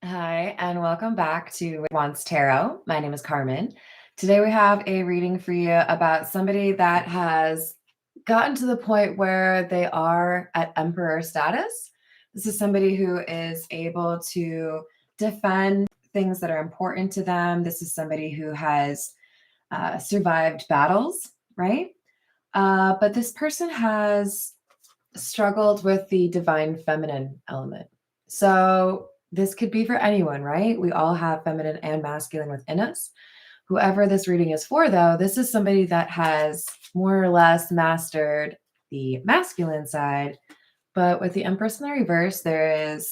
Hi, and welcome back to Wants Tarot. My name is Carmen. Today we have a reading for you about somebody that has gotten to the point where they are at emperor status. This is somebody who is able to defend things that are important to them. This is somebody who has survived battles, right? But this person has struggled with the divine feminine element. So this could be for anyone, right? We all have feminine and masculine within us. Whoever this reading is for, though, this is somebody that has more or less mastered the masculine side. But with the Empress in the reverse, there is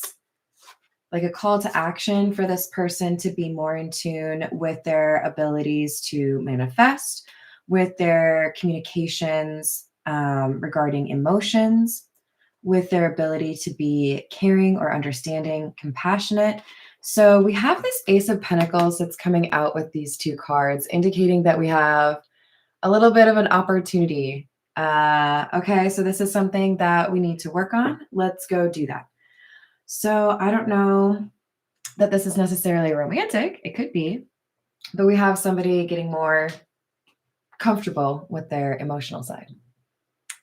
like a call to action for this person to be more in tune with their abilities to manifest, with their communications regarding emotions, with their ability to be caring or understanding, compassionate. So we have this Ace of Pentacles that's coming out with these two cards, indicating that we have a little bit of an opportunity. Okay, so this is something that we need to work on. Let's go do that. So I don't know that this is necessarily romantic. It could be, but we have somebody getting more comfortable with their emotional side.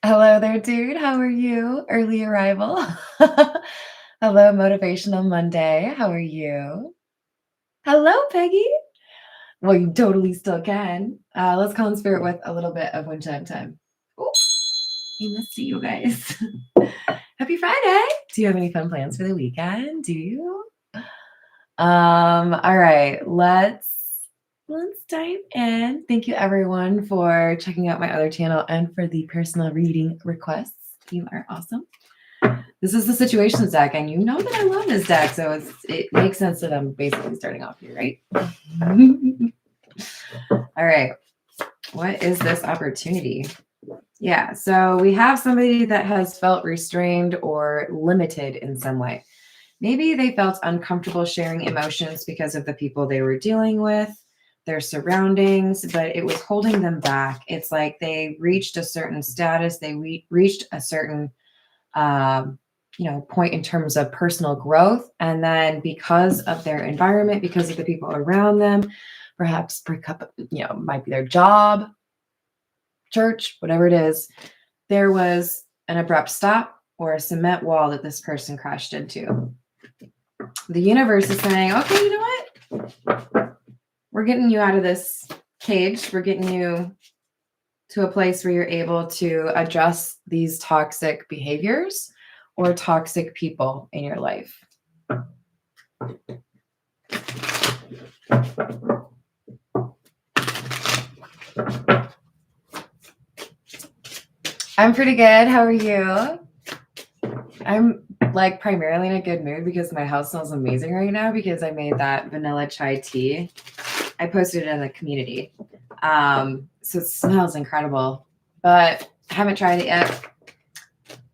Hello there, dude. How are you? Early arrival. Hello, Motivational Monday. How are you? Hello, Peggy. Well, you totally still can. Let's call in spirit with a little bit of wind chime time. Ooh, I must see you guys. Happy Friday. Do you have any fun plans for the weekend? Do you? All right, let's dive in. Thank you everyone for checking out my other channel and for the personal reading requests. You are awesome. This is the situations deck, and you know that I love this deck, so it makes sense that I'm basically starting off here, right? All right, what is this opportunity? Yeah, so we have somebody that has felt restrained or limited in some way. Maybe they felt uncomfortable sharing emotions because of the people they were dealing with, their surroundings, but it was holding them back. It's like they reached a certain status, they reached a certain point in terms of personal growth, and then because of their environment, because of the people around them, perhaps break up, might be their job, church, whatever it is, there was an abrupt stop or a cement wall that this person crashed into. The universe is saying, okay, you know what? We're getting you out of this cage. We're getting you to a place where you're able to address these toxic behaviors or toxic people in your life. I'm pretty good. How are you? I'm like primarily in a good mood because my house smells amazing right now because I made that vanilla chai tea. I posted it in the community. So it smells incredible, but I haven't tried it yet.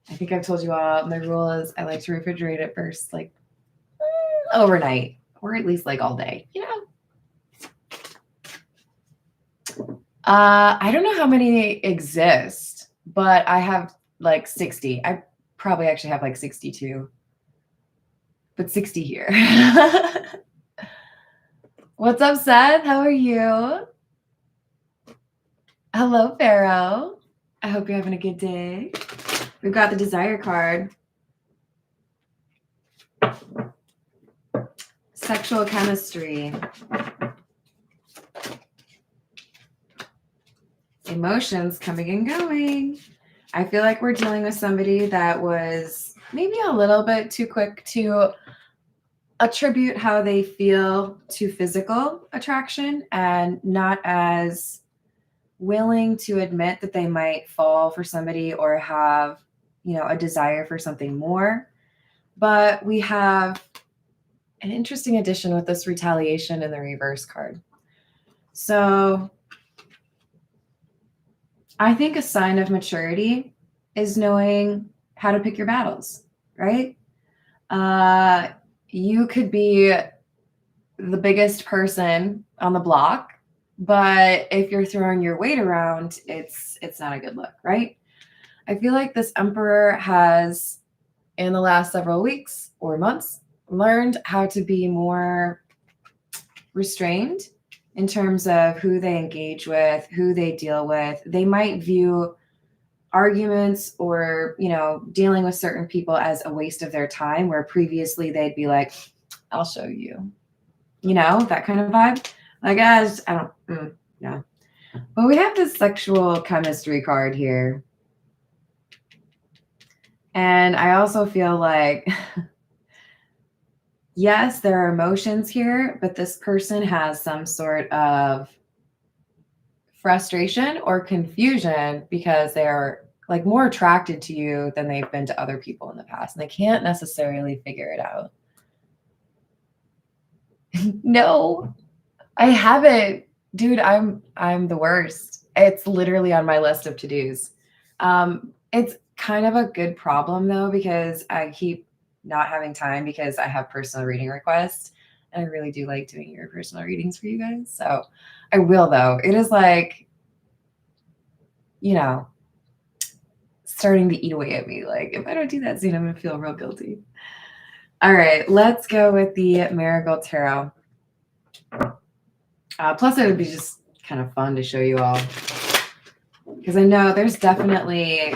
I think I've told you all, my rule is I like to refrigerate it first, like overnight, or at least like all day, I don't know how many exist, but I have like 60. I probably actually have like 62, but 60 here. What's up, Seth? How are you? Hello, Pharaoh. I hope you're having a good day. We've got the Desire card. Sexual chemistry. Emotions coming and going. I feel like we're dealing with somebody that was maybe a little bit too quick to attribute how they feel to physical attraction and not as willing to admit that they might fall for somebody or have, a desire for something more. But we have an interesting addition with this retaliation in the reverse card. So I think a sign of maturity is knowing how to pick your battles, right? You could be the biggest person on the block, but if you're throwing your weight around, it's not a good look, right? I feel like this emperor has, in the last several weeks or months, learned how to be more restrained in terms of who they engage with, who they deal with. They might view arguments or, dealing with certain people as a waste of their time, where previously they'd be like, I'll show you, that kind of vibe. Like, I don't, no. But we have this sexual chemistry card here. And I also feel like, yes, there are emotions here, but this person has some sort of frustration or confusion because they are like more attracted to you than they've been to other people in the past. And they can't necessarily figure it out. No, I haven't. Dude, I'm the worst. It's literally on my list of to-dos. It's kind of a good problem though, because I keep not having time because I have personal reading requests. And I really do like doing your personal readings for you guys. So I will though. It is like, starting to eat away at me. Like, if I don't do that soon, I'm going to feel real guilty. All right, let's go with the Marigold Tarot. Plus, it would be just kind of fun to show you all, because I know there's definitely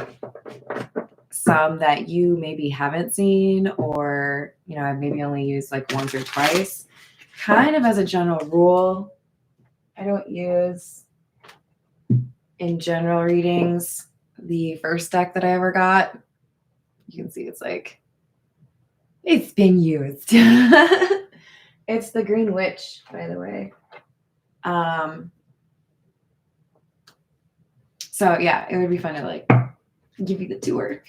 some that you maybe haven't seen, or, I've maybe only used like once or twice. Kind of as a general rule, I don't use, in general readings, the first deck that I ever got. You can see it's like, it's been used. It's the Green Witch, by the way. So yeah, it would be fun to like give you the tour.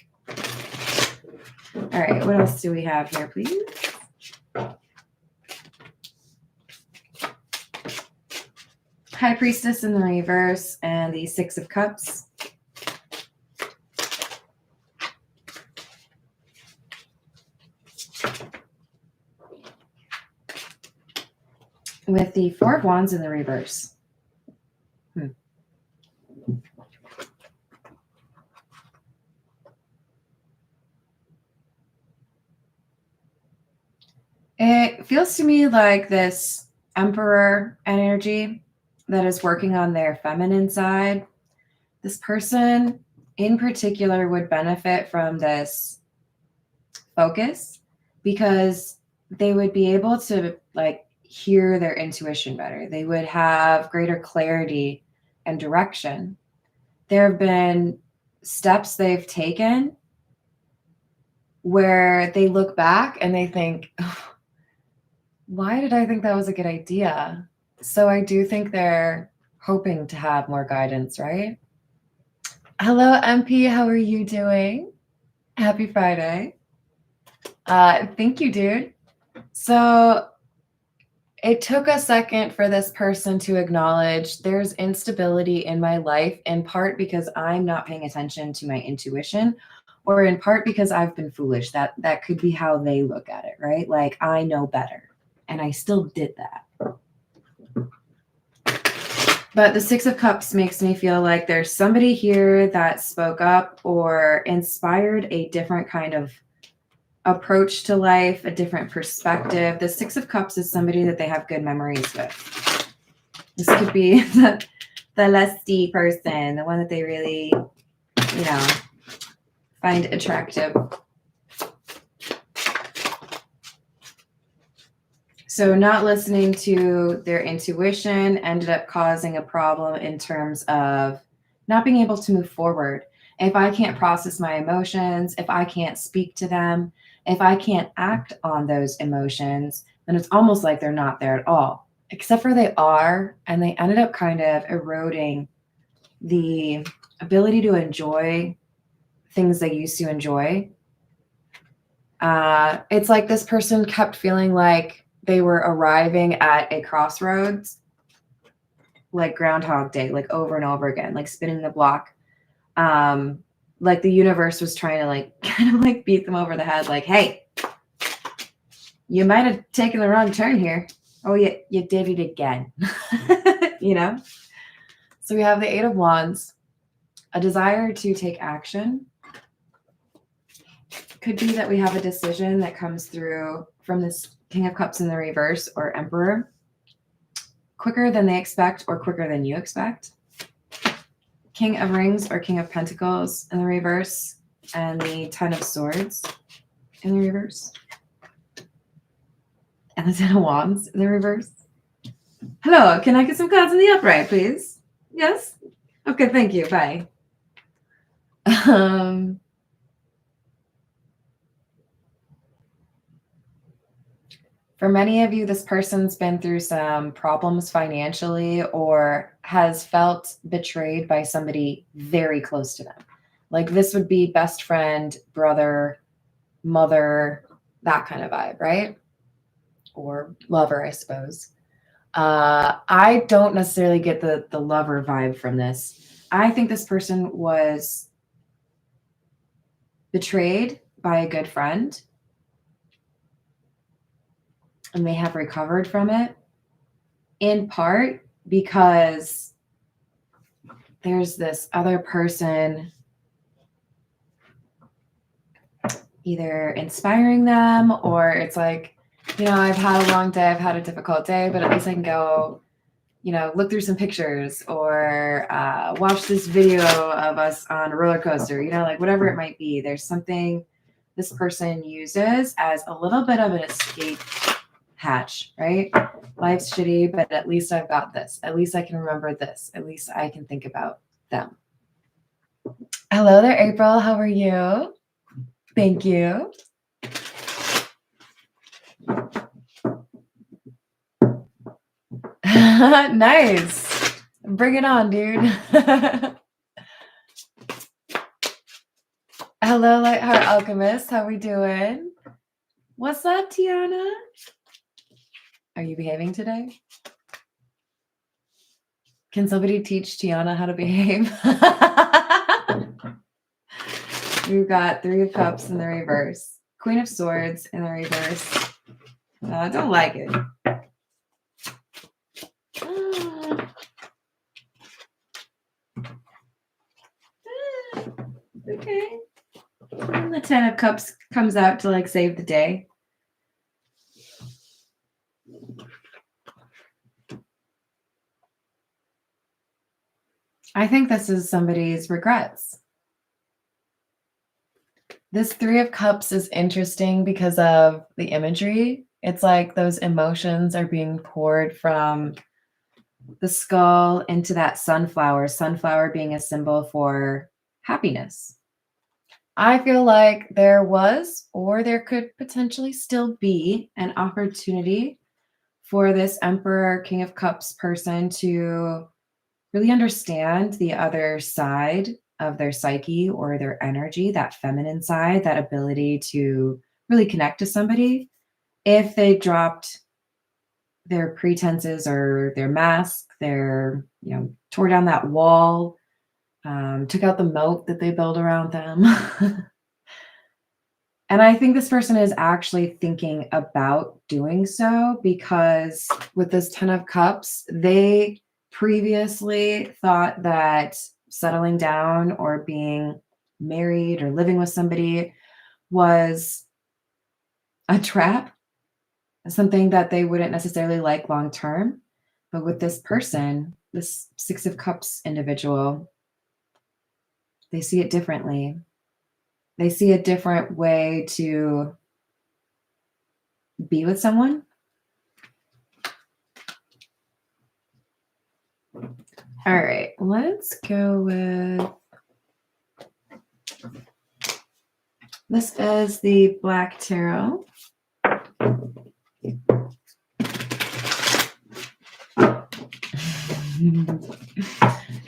All right, what else do we have here, please? High Priestess in the reverse and the Six of Cups. With the Four of Wands in the reverse. It feels to me like this Emperor energy that is working on their feminine side. This person in particular would benefit from this focus because they would be able to like hear their intuition better. They would have greater clarity and direction. There have been steps they've taken where they look back and they think, oh, why did I think that was a good idea? So I do think they're hoping to have more guidance, right? Hello, MP. How are you doing? Happy Friday. Thank you, dude. So it took a second for this person to acknowledge there's instability in my life, in part because I'm not paying attention to my intuition, or in part because I've been foolish. That could be how they look at it, right? Like, I know better, and I still did that. But the Six of Cups makes me feel like there's somebody here that spoke up or inspired a different kind of approach to life, a different perspective. The Six of Cups is somebody that they have good memories with. This could be the lusty person, the one that they really, find attractive. So not listening to their intuition ended up causing a problem in terms of not being able to move forward. If I can't process my emotions, if I can't speak to them, if I can't act on those emotions, then it's almost like they're not there at all, except for they are, and they ended up kind of eroding the ability to enjoy things they used to enjoy. It's like this person kept feeling like they were arriving at a crossroads, like Groundhog Day, like over and over again, like spinning the block. Like the universe was trying to like kind of like beat them over the head, like, hey, you might have taken the wrong turn here. Oh, you did it again. So we have the Eight of Wands, a desire to take action. Could be that we have a decision that comes through from this King of Cups in the reverse or Emperor. Quicker than they expect or quicker than you expect. King of Rings or King of Pentacles in the reverse, and the Ten of Swords in the reverse. And the Ten of Wands in the reverse. Hello, can I get some cards in the upright, please? Yes? Okay, thank you. Bye. For many of you, this person's been through some problems financially or has felt betrayed by somebody very close to them. Like this would be best friend, brother, mother, that kind of vibe, right? Or lover, I suppose. I don't necessarily get the lover vibe from this. I think this person was betrayed by a good friend and they have recovered from it, in part because there's this other person either inspiring them, or it's like, you know, I've had a long day, I've had a difficult day, but at least I can go, you know, look through some pictures or watch this video of us on a roller coaster, you know, like whatever it might be. There's something this person uses as a little bit of an escape hatch, right? Life's shitty, but at least I've got this. At least I can remember this. At least I can think about them. Hello there, April. How are you? Thank you. Nice. Bring it on, dude. Hello, Lightheart Alchemist. How we doing? What's up, Tiana? Are you behaving today? Can somebody teach Tiana how to behave? We've got Three of Cups in the reverse. Queen of Swords in the reverse. I don't like it. Okay. And the Ten of Cups comes out to like save the day. I think this is somebody's regrets. This Three of Cups is interesting because of the imagery. It's like those emotions are being poured from the skull into that sunflower, sunflower being a symbol for happiness. I feel like there was, or there could potentially still be, an opportunity for this Emperor, King of Cups person to really understand the other side of their psyche or their energy, that feminine side, that ability to really connect to somebody. If they dropped their pretenses or their mask, their, you know, tore down that wall, took out the moat that they built around them. And I think this person is actually thinking about doing so because with this Ten of Cups, they previously thought that settling down or being married or living with somebody was a trap, something that they wouldn't necessarily like long term. But with this person, this Six of Cups individual, they see it differently. They see a different way to be with someone. All right, let's go with, this is the Black Tarot.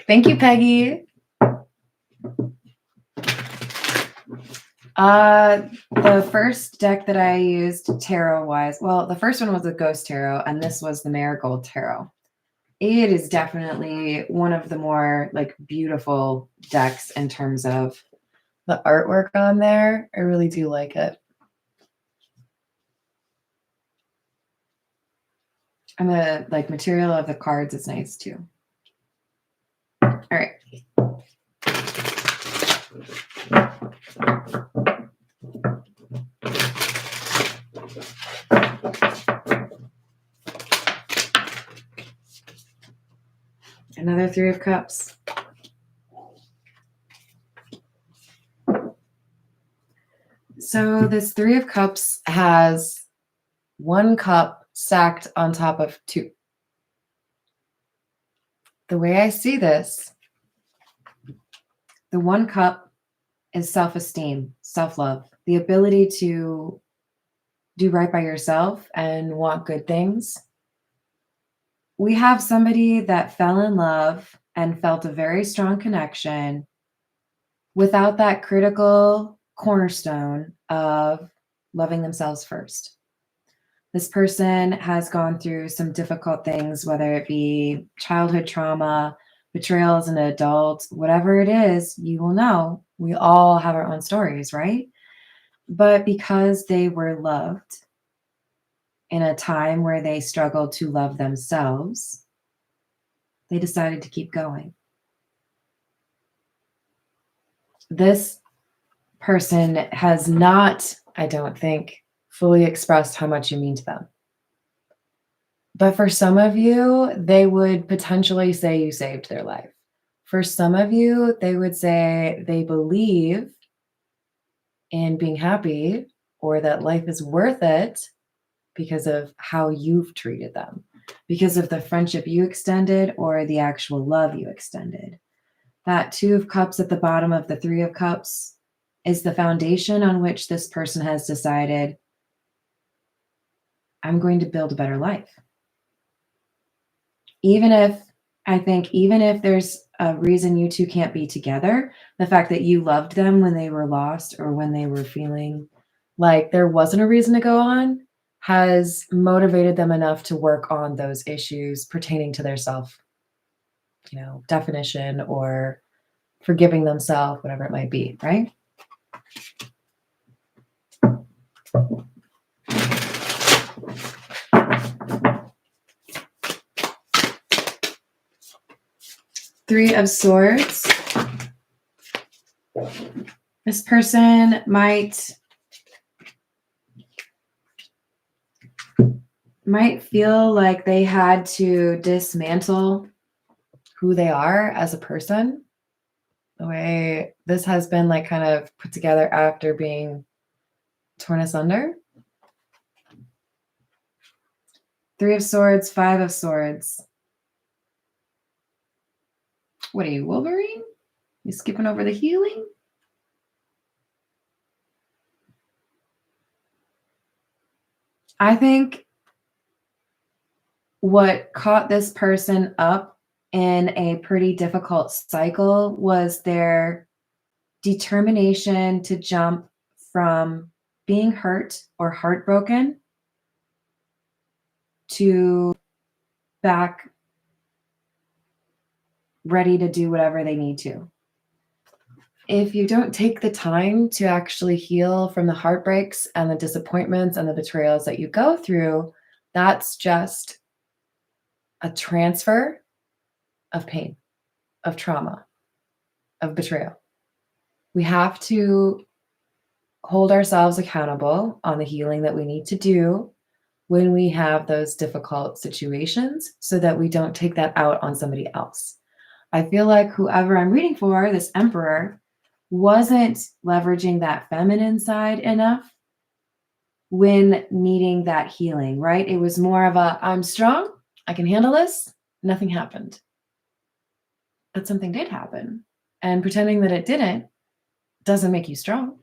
Thank you, Peggy. The first deck that I used tarot-wise, well, the first one was the Ghost Tarot, and this was the Marigold Tarot. It is definitely one of the more like beautiful decks in terms of the artwork on there. I really do like it. And the like material of the cards is nice too. All right. Another Three of Cups. So this Three of Cups has one cup stacked on top of two. The way I see this, the one cup is self-esteem, self-love, the ability to do right by yourself and want good things. We have somebody that fell in love and felt a very strong connection without that critical cornerstone of loving themselves first. This person has gone through some difficult things, whether it be childhood trauma, betrayal as an adult, whatever it is, you will know. We all have our own stories, right? But because they were loved in a time where they struggled to love themselves, they decided to keep going. This person has not, I don't think, fully expressed how much you mean to them. But for some of you, they would potentially say you saved their life. For some of you, they would say they believe in being happy or that life is worth it because of how you've treated them, because of the friendship you extended or the actual love you extended. That Two of Cups at the bottom of the Three of Cups is the foundation on which this person has decided, I'm going to build a better life. Even if there's a reason you two can't be together, the fact that you loved them when they were lost or when they were feeling like there wasn't a reason to go on has motivated them enough to work on those issues pertaining to their self, definition or forgiving themselves, whatever it might be, right? Three of Swords. This person might feel like they had to dismantle who they are as a person. The way this has been kind of put together after being torn asunder. Three of Swords, Five of Swords. What are you, Wolverine? You skipping over the healing? I think what caught this person up in a pretty difficult cycle was their determination to jump from being hurt or heartbroken to back ready to do whatever they need to. If you don't take the time to actually heal from the heartbreaks and the disappointments and the betrayals that you go through, that's just a transfer of pain, of trauma, of betrayal. We have to hold ourselves accountable on the healing that we need to do when we have those difficult situations so that we don't take that out on somebody else. I feel like whoever I'm reading for, this Emperor, wasn't leveraging that feminine side enough when needing that healing, right? It was more of a, I'm strong, I can handle this, nothing happened. But something did happen. And pretending that it didn't doesn't make you strong.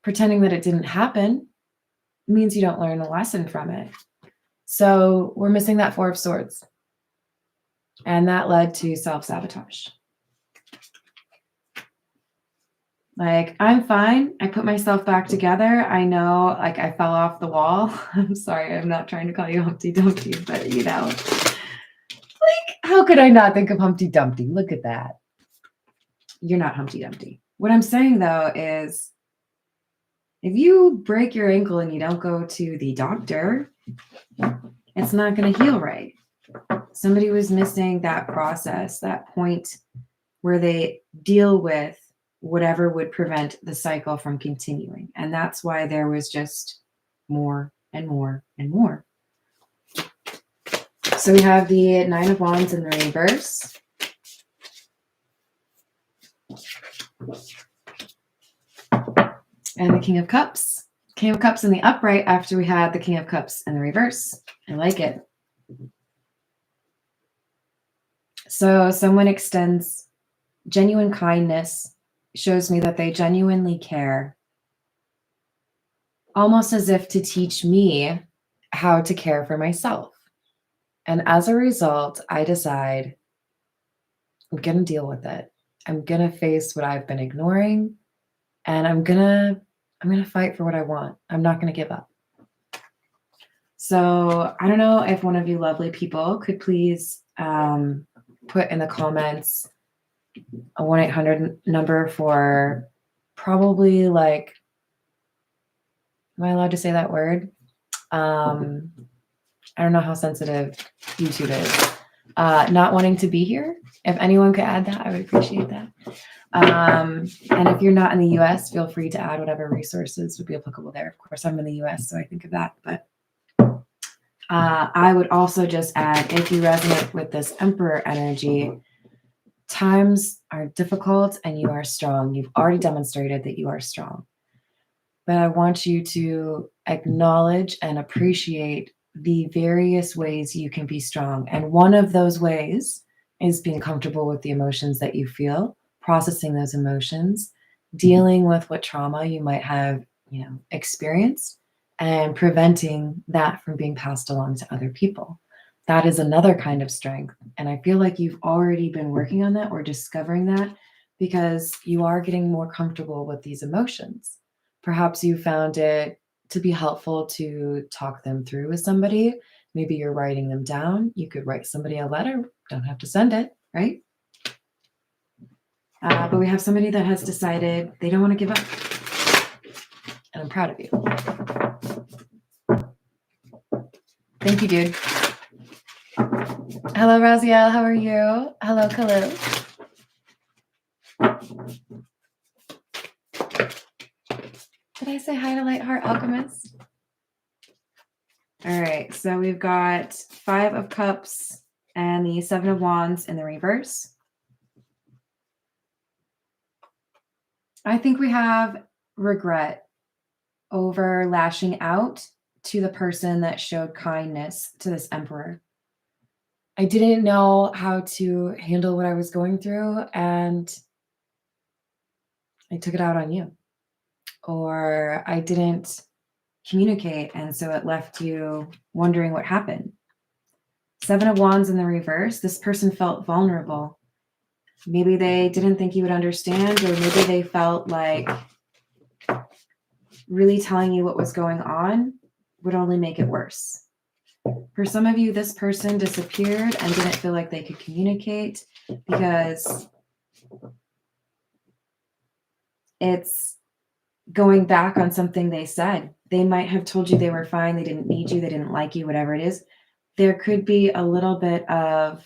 Pretending that it didn't happen means you don't learn a lesson from it. So we're missing that Four of Swords. And that led to self-sabotage. I'm fine. I put myself back together. I know, I fell off the wall. I'm sorry, I'm not trying to call you Humpty Dumpty, but how could I not think of Humpty Dumpty? Look at that. You're not Humpty Dumpty. What I'm saying, though, is if you break your ankle and you don't go to the doctor, it's not going to heal right. Somebody was missing that process, that point where they deal with whatever would prevent the cycle from continuing. And that's why there was just more and more and more. So we have the Nine of Wands in the reverse. And the King of Cups. King of Cups in the upright after we had the King of Cups in the reverse. I like it. So someone extends genuine kindness, shows me that they genuinely care, almost as if to teach me how to care for myself. And as a result, I decide I'm going to deal with it. I'm going to face what I've been ignoring, and I'm going to fight for what I want. I'm not going to give up. So I don't know if one of you lovely people could please put in the comments a 1-800 number for probably like, am I allowed to say that word? I don't know how sensitive YouTube is. Not wanting to be here. If anyone could add that, I would appreciate that. And if you're not in the US, feel free to add whatever resources would be applicable there. Of course, I'm in the US, so I think of that. But I would also just add, if you resonate with this Emperor energy, times are difficult and you are strong. You've already demonstrated that you are strong. But I want you to acknowledge and appreciate the various ways you can be strong. And one of those ways is being comfortable with the emotions that you feel, processing those emotions, dealing with what trauma you might have, experienced, and preventing that from being passed along to other people. That is another kind of strength. And I feel like you've already been working on that or discovering that because you are getting more comfortable with these emotions. Perhaps you found it to be helpful to talk them through with somebody. Maybe you're writing them down. You could write somebody a letter. Don't have to send it, right? But we have somebody that has decided they don't want to give up. And I'm proud of you. Thank you, dude. Hello, Raziel. How are you? Hello, Khalil. Did I say hi to Lightheart Alchemist? All right, so we've got 5 of Cups and the 7 of Wands in the reverse. I think we have regret over lashing out to the person that showed kindness to this Emperor. I didn't know how to handle what I was going through, and I took it out on you. Or I didn't communicate, and so it left you wondering what happened. 7 of Wands in the reverse. This person felt vulnerable. Maybe they didn't think you would understand, or maybe they felt like really telling you what was going on would only make it worse. For some of you, this person disappeared and didn't feel like they could communicate because it's going back on something they said. They might have told you they were fine, they didn't need you, they didn't like you, whatever it is. There could be a little bit of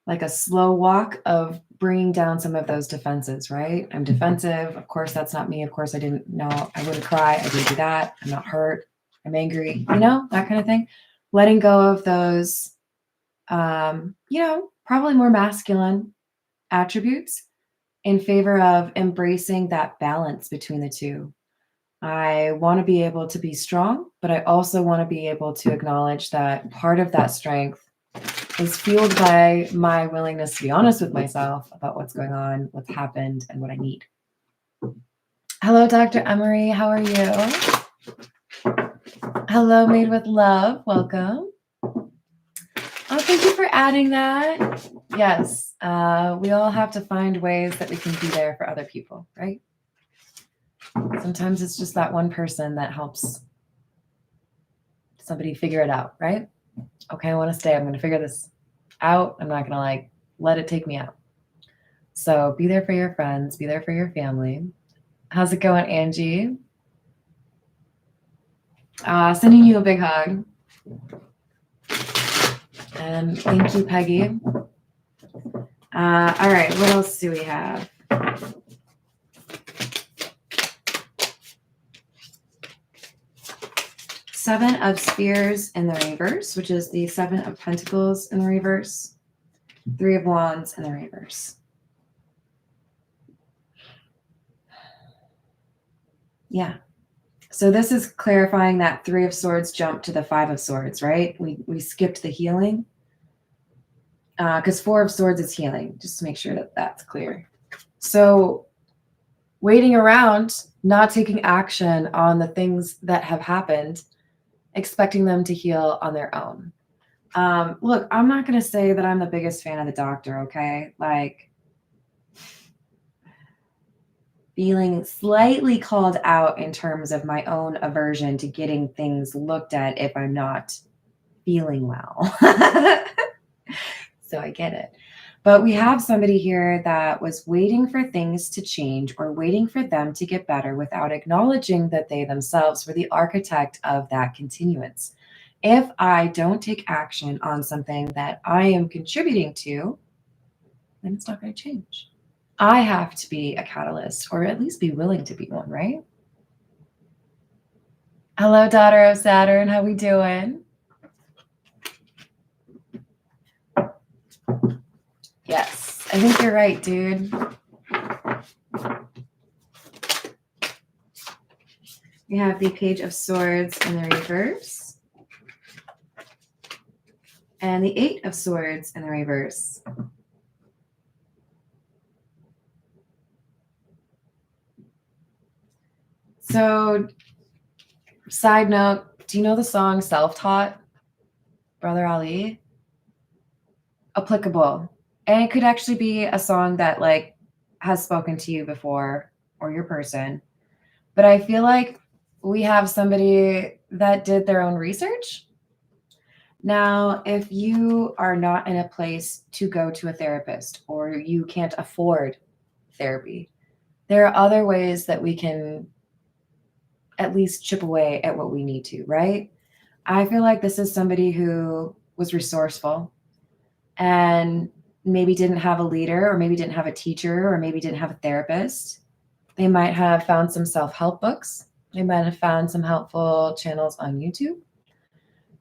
like a slow walk of bringing down some of those defenses, right? I'm defensive. Of course, that's not me. Of course, I didn't know. I wouldn't cry. I didn't do that. I'm not hurt. I'm angry, that kind of thing. Letting go of those, probably more masculine attributes in favor of embracing that balance between the two. I want to be able to be strong, but I also want to be able to acknowledge that part of that strength is fueled by my willingness to be honest with myself about what's going on, what's happened, and what I need. Hello, Dr. Emery. How are you? Hello, Made with Love. Welcome. Oh, thank you for adding that. Yes, we all have to find ways that we can be there for other people, right? Sometimes it's just that one person that helps somebody figure it out, right? Okay, I want to stay. I'm going to figure this out. I'm not going to let it take me out. So be there for your friends. Be there for your family. How's it going, Angie? Sending you a big hug. And thank you, Peggy. All right, what else do we have? Seven of Spears in the reverse, which is the Seven of Pentacles in the reverse. Three of Wands in the reverse. Yeah. So this is clarifying that Three of Swords jumped to the Five of Swords, right? We skipped the healing. Because Four of Swords is healing, just to make sure that that's clear. So waiting around, not taking action on the things that have happened, expecting them to heal on their own. Look, I'm not going to say that I'm the biggest fan of the doctor, okay? Like, feeling slightly called out in terms of my own aversion to getting things looked at if I'm not feeling well. So I get it. But we have somebody here that was waiting for things to change or waiting for them to get better without acknowledging that they themselves were the architect of that continuance. If I don't take action on something that I am contributing to, then it's not going to change. I have to be a catalyst, or at least be willing to be one, right? Hello, daughter of Saturn. How we doing? Yes, I think you're right, dude. We have the Page of Swords in the reverse. And the Eight of Swords in the reverse. So, side note, do you know the song Self-Taught? Brother Ali? Applicable. And it could actually be a song that like has spoken to you before or your person. But I feel like we have somebody that did their own research. Now, if you are not in a place to go to a therapist or you can't afford therapy, there are other ways that we can at least chip away at what we need to, right? I feel like this is somebody who was resourceful and maybe didn't have a leader, or maybe didn't have a teacher, or maybe didn't have a therapist. They might have found some self-help books. They might have found some helpful channels on YouTube.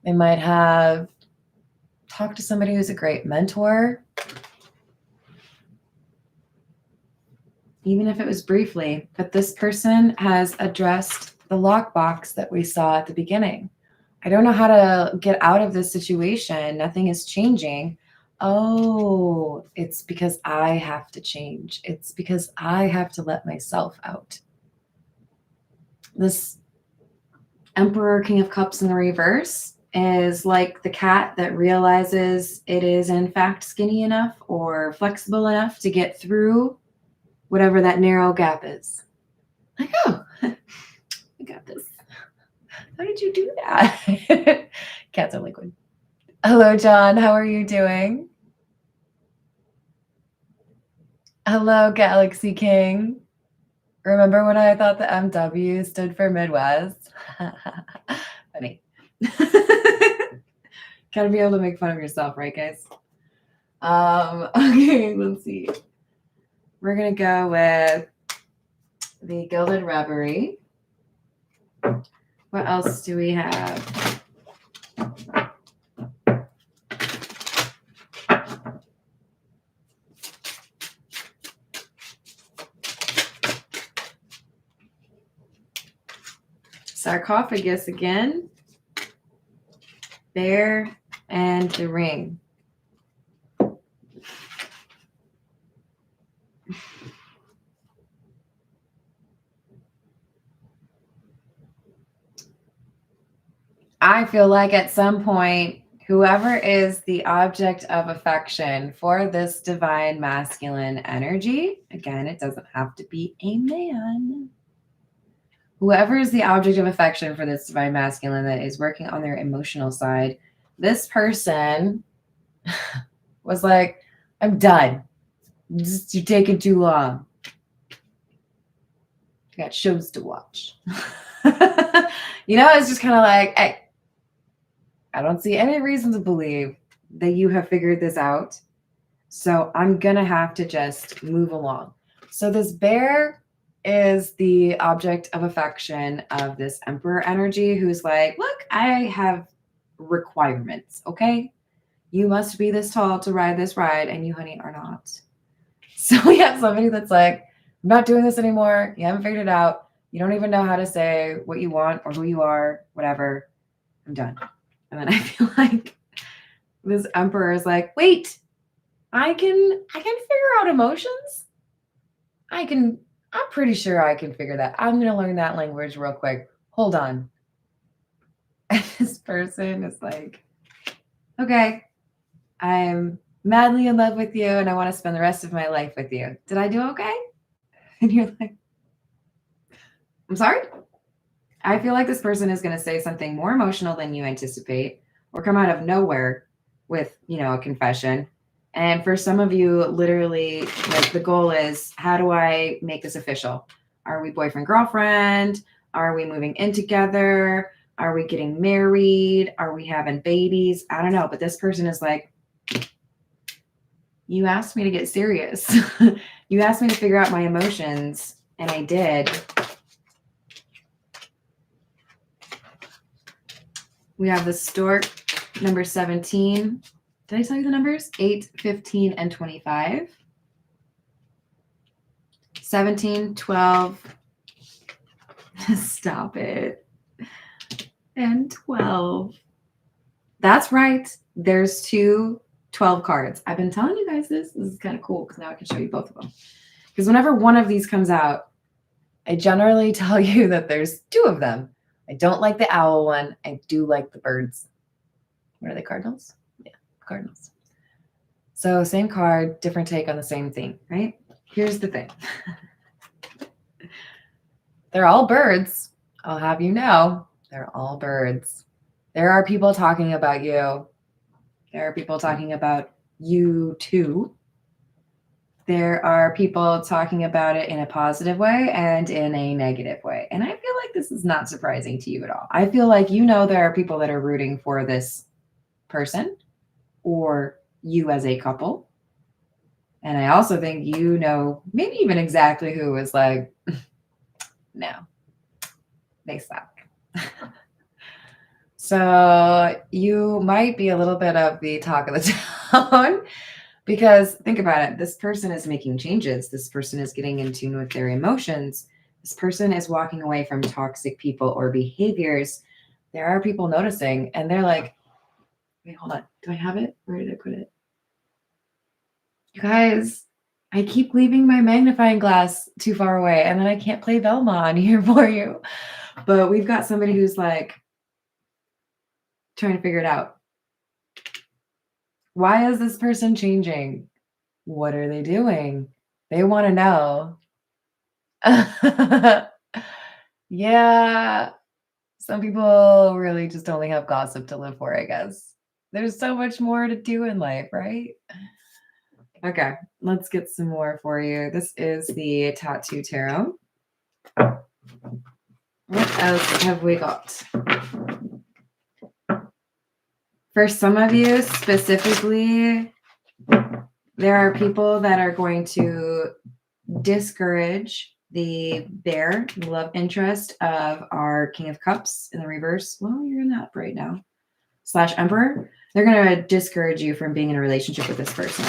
They might have talked to somebody who's a great mentor, even if it was briefly. But this person has addressed the lockbox that we saw at the beginning. I don't know how to get out of this situation. Nothing is changing. Oh, it's because I have to change. It's because I have to let myself out. This Emperor, King of Cups in the reverse is like the cat that realizes it is in fact skinny enough or flexible enough to get through whatever that narrow gap is. Like, oh, I got this. How did you do that? Cats are liquid. Hello, John. How are you doing? Hello, Galaxy King. Remember when I thought the MW stood for Midwest? Funny. Gotta be able to make fun of yourself, right, guys? Okay, let's see. We're gonna go with the Gilded Reverie. What else do we have? Sarcophagus again. Bear and the Ring. I feel like at some point, whoever is the object of affection for this divine masculine energy, again, it doesn't have to be a man. Whoever is the object of affection for this divine masculine that is working on their emotional side, this person was like, I'm done. You're taking too long. I got shows to watch. It's just kind of like, hey, I don't see any reason to believe that you have figured this out. So I'm going to have to just move along. So this bear is the object of affection of this Emperor energy who's like, look, I have requirements, okay? You must be this tall to ride this ride, and you, honey, are not. So we have somebody that's like, I'm not doing this anymore. You haven't figured it out. You don't even know how to say what you want or who you are, whatever. I'm done. And then I feel like this Emperor is like, wait, I can figure out emotions. I'm pretty sure I can figure that. I'm going to learn that language real quick. Hold on. And this person is like, okay, I'm madly in love with you and I want to spend the rest of my life with you. Did I do okay? And you're like, I'm sorry? I feel like this person is going to say something more emotional than you anticipate or come out of nowhere with, a confession. And for some of you, literally, like the goal is, how do I make this official? Are we boyfriend, girlfriend? Are we moving in together? Are we getting married? Are we having babies? I don't know. But this person is like, you asked me to get serious. You asked me to figure out my emotions, and I did. We have the stork, number 17. Did I tell you the numbers? 8, 15, and 25. 17, 12. Stop it. And 12. That's right. There's 2 12 cards. I've been telling you guys this. This is kind of cool because now I can show you both of them. Because whenever one of these comes out, I generally tell you that there's 2 of them. I don't like the owl one. I do like the birds. What are they, cardinals? Yeah, cardinals. So same card, different take on the same thing, right? Here's the thing. They're all birds. I'll have you know, they're all birds. There are people talking about you. There are people talking about you too. There are people talking about it in a positive way and in a negative way. And I feel like this is not surprising to you at all. I feel like there are people that are rooting for this person or you as a couple. And I also think maybe even exactly who is like, no, they suck. So you might be a little bit of the talk of the town. Because think about it, this person is making changes. This person is getting in tune with their emotions. This person is walking away from toxic people or behaviors. There are people noticing and they're like, wait, hold on. Do I have it? Where did I put it? You guys, I keep leaving my magnifying glass too far away and then I can't play Velma on here for you. But we've got somebody who's like trying to figure it out. Why is this person changing? What are they doing? They want to know. Yeah. Some people really just only have gossip to live for, I guess. There's so much more to do in life, right? Okay, let's get some more for you. This is the Tattoo Tarot. What else have we got? For some of you specifically, there are people that are going to discourage the bear, the love interest of our King of Cups in the reverse. Well, you're in that right now. / Emperor. They're going to discourage you from being in a relationship with this person.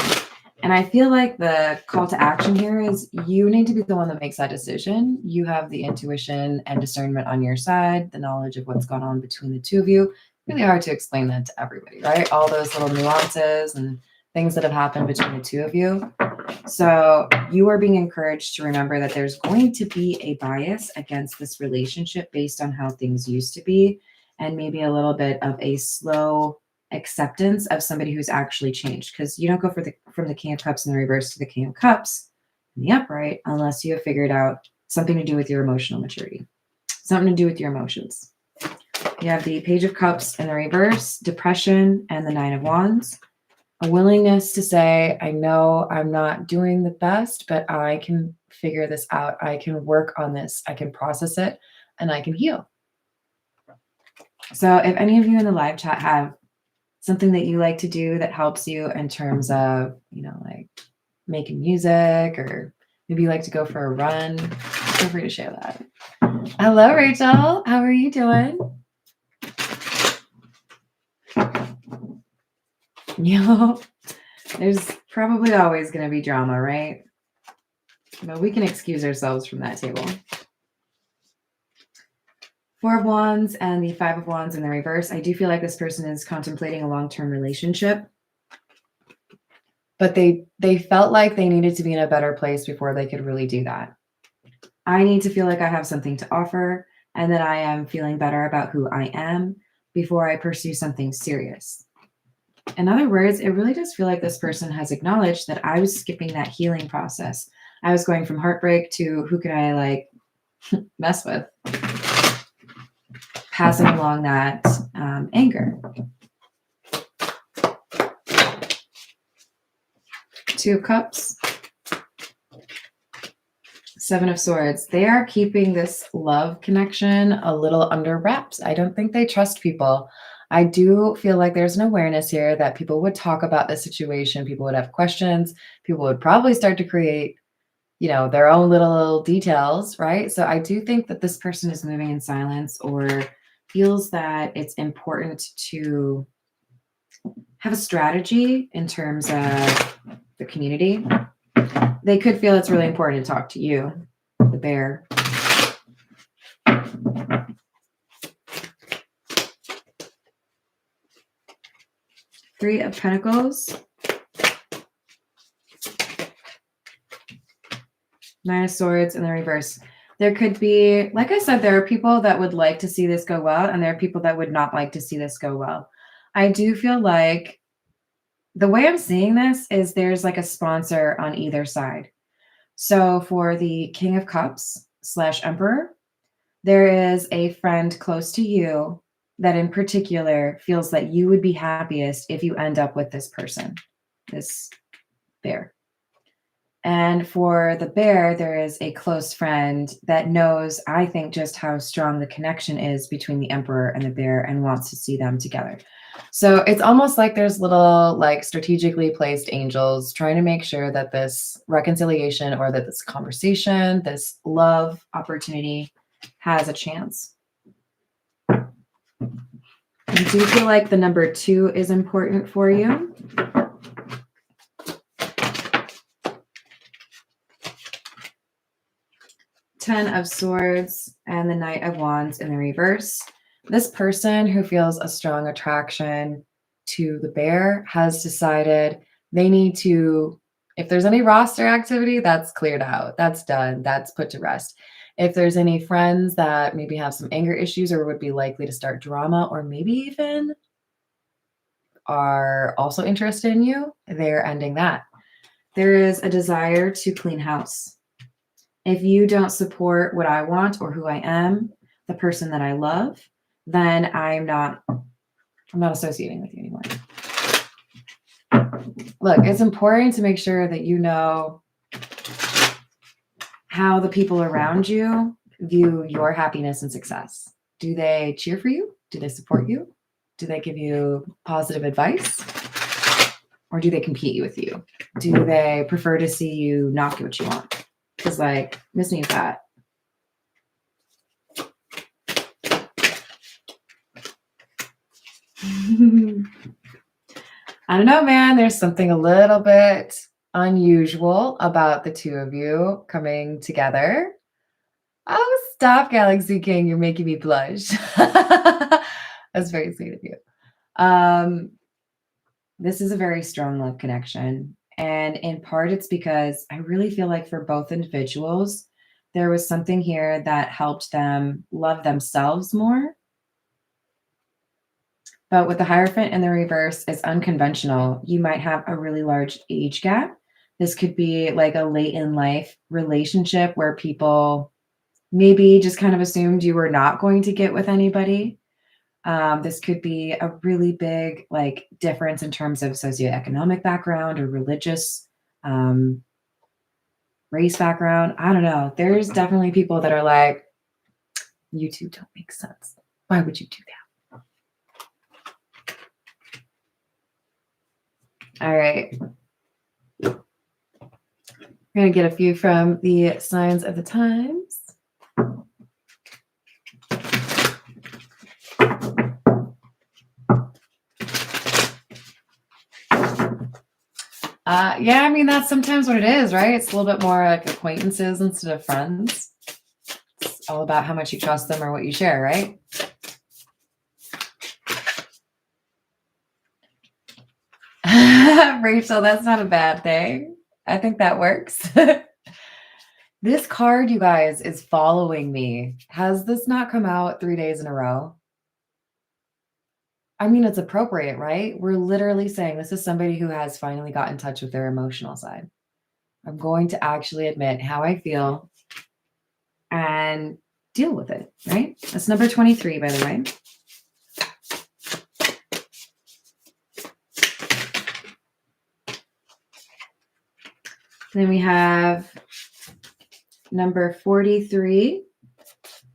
And I feel like the call to action here is you need to be the one that makes that decision. You have the intuition and discernment on your side, the knowledge of what's gone on between the two of you. Really hard to explain that to everybody, right? All those little nuances and things that have happened between the two of you. So you are being encouraged to remember that there's going to be a bias against this relationship based on how things used to be, and maybe a little bit of a slow acceptance of somebody who's actually changed, because you don't go from the King of Cups in the reverse to the King of Cups in the upright unless you have figured out something to do with your emotional maturity, something to do with your emotions. You have the Page of Cups in the reverse, depression, and the 9 of Wands. A willingness to say, I know I'm not doing the best, but I can figure this out. I can work on this. I can process it, and I can heal. So if any of you in the live chat have something that you like to do that helps you in terms of, like making music, or maybe you like to go for a run, Feel free to share that. Hello, Rachel. How are you doing? There's probably always going to be drama, right? But we can excuse ourselves from that table. Four of Wands and the Five of Wands in the reverse. I do feel like this person is contemplating a long-term relationship, but they felt like they needed to be in a better place before they could really do that. I need to feel like I have something to offer and that I am feeling better about who I am before I pursue something serious. In other words, it really does feel like this person has acknowledged that I was skipping that healing process. I was going from heartbreak to who can I like mess with? Passing along that anger. Two of Cups. Seven of Swords. They are keeping this love connection a little under wraps. I don't think they trust people. I do feel like there's an awareness here that people would talk about the situation. People would have questions. People would probably start to create, their own little details, right? So I do think that this person is moving in silence or feels that it's important to have a strategy in terms of the community. They could feel it's really important to talk to you, the bear. Three of Pentacles. Nine of Swords in the reverse. There could be, like I said, there are people that would like to see this go well, and there are people that would not like to see this go well. I do feel like the way I'm seeing this is there's like a sponsor on either side. So for the King of Cups / Emperor, there is a friend close to you that in particular feels that you would be happiest if you end up with this person, this bear. And for the bear, there is a close friend that knows, I think, just how strong the connection is between the Emperor and the bear and wants to see them together. So it's almost like there's little like strategically placed angels trying to make sure that this reconciliation or that this conversation, this love opportunity has a chance. I do feel like the number 2 is important for you. Ten of Swords and the Knight of Wands in the reverse. This person who feels a strong attraction to the bear has decided they need to, if there's any roster activity, that's cleared out. That's done. That's put to rest. If there's any friends that maybe have some anger issues or would be likely to start drama or maybe even are also interested in you, they're ending that. There is a desire to clean house. If you don't support what I want or who I am, the person that I love, then I'm not associating with you anymore. Look, it's important to make sure that you know how the people around you view your happiness and success. Do they cheer for you? Do they support you? Do they give you positive advice? Or do they compete with you? Do they prefer to see you not get what you want? Because like, Miss Me Fat. I don't know, man. There's something a little bit unusual about the two of you coming together. Oh, stop, Galaxy King. You're making me blush. That's very sweet of you. This is a very strong love connection. And in part, it's because I really feel like for both individuals, there was something here that helped them love themselves more. But with the Hierophant in the reverse, it's unconventional. You might have a really large age gap. This could be like a late in life relationship where people maybe just kind of assumed you were not going to get with anybody. This could be a really big like difference in terms of socioeconomic background or religious race background. I don't know. There's definitely people that are like, you two don't make sense. Why would you do that? All right. We're going to get a few from the signs of the times. Yeah, I mean, that's sometimes what it is, right? It's a little bit more like acquaintances instead of friends. It's all about how much you trust them or what you share, right? Rachel, that's not a bad thing. I think that works. This card, you guys, is following me. Has this not come out 3 days in a row? I mean, it's appropriate, right? We're literally saying this is somebody who has finally got in touch with their emotional side. I'm going to actually admit how I feel and deal with it, right? That's number 23, by the way. Then we have number 43,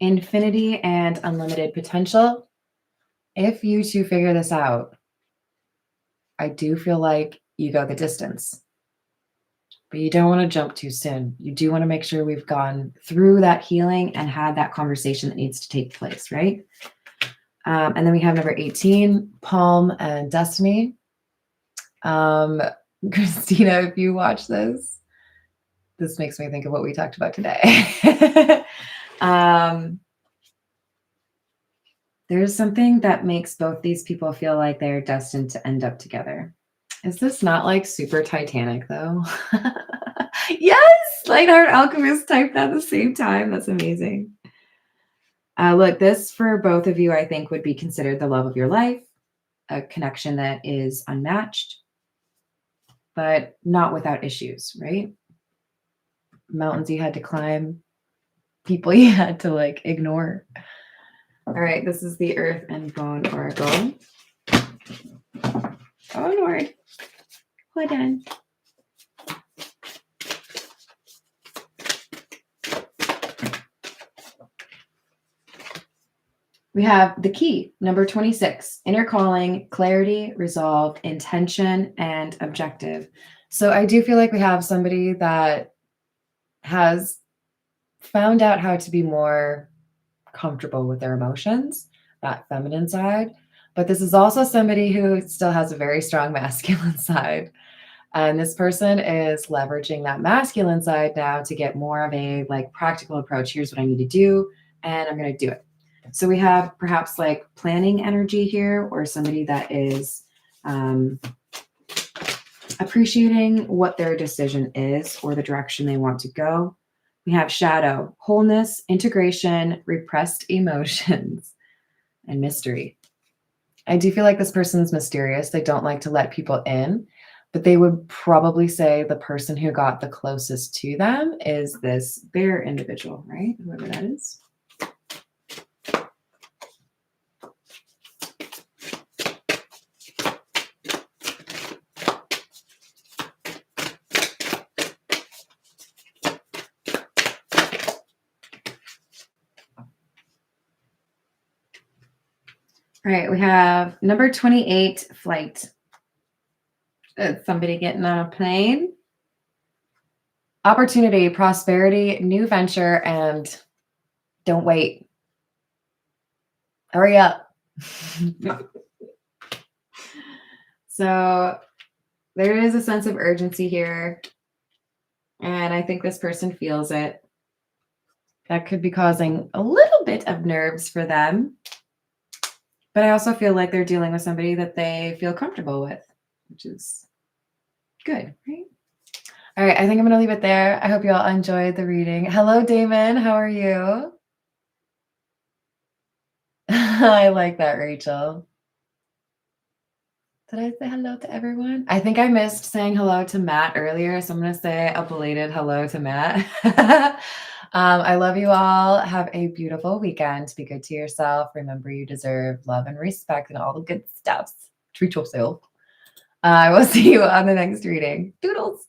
infinity and unlimited potential. If you two figure this out, I do feel like you go the distance. But you don't want to jump too soon. You do want to make sure we've gone through that healing and had that conversation that needs to take place, right? And then we have number 18, Palm and Destiny. Christina, if you watch this makes me think of what we talked about today. There's something that makes both these people feel like they're destined to end up together. Is this not like super Titanic though? Yes, Lightheart Alchemist typed at the same time. That's amazing. Look, this for both of you, I think would be considered the love of your life, a connection that is unmatched, but not without issues, right? Mountains you had to climb, people you had to like ignore. All right, this is the Earth and Bone Oracle. Oh Lord, hold on. We have the key, number 26, inner calling, clarity, resolve, intention, and objective. So I do feel like we have somebody that has found out how to be more comfortable with their emotions, that feminine side. But this is also somebody who still has a very strong masculine side. And this person is leveraging that masculine side now to get more of a like practical approach. Here's what I need to do, and I'm going to do it. So we have perhaps like planning energy here, or somebody that is appreciating what their decision is or the direction they want to go. We have shadow, wholeness, integration, repressed emotions, and mystery. I do feel like this person's mysterious. They don't like to let people in, but they would probably say the person who got the closest to them is this bear individual, right? Whoever that is. All right, we have number 28, flight. Somebody getting on a plane. Opportunity, prosperity, new venture, and don't wait. Hurry up. So there is a sense of urgency here. And I think this person feels it. That could be causing a little bit of nerves for them. But I also feel like they're dealing with somebody that they feel comfortable with, which is good, right? All right, I think I'm going to leave it there. I hope you all enjoyed the reading. Hello, Damon. How are you? I like that, Rachel. Did I say hello to everyone? I think I missed saying hello to Matt earlier, so I'm going to say a belated hello to Matt. I love you all. Have a beautiful weekend. Be good to yourself. Remember, you deserve love and respect and all the good stuff. Treat yourself. I will see you on the next reading. Doodles.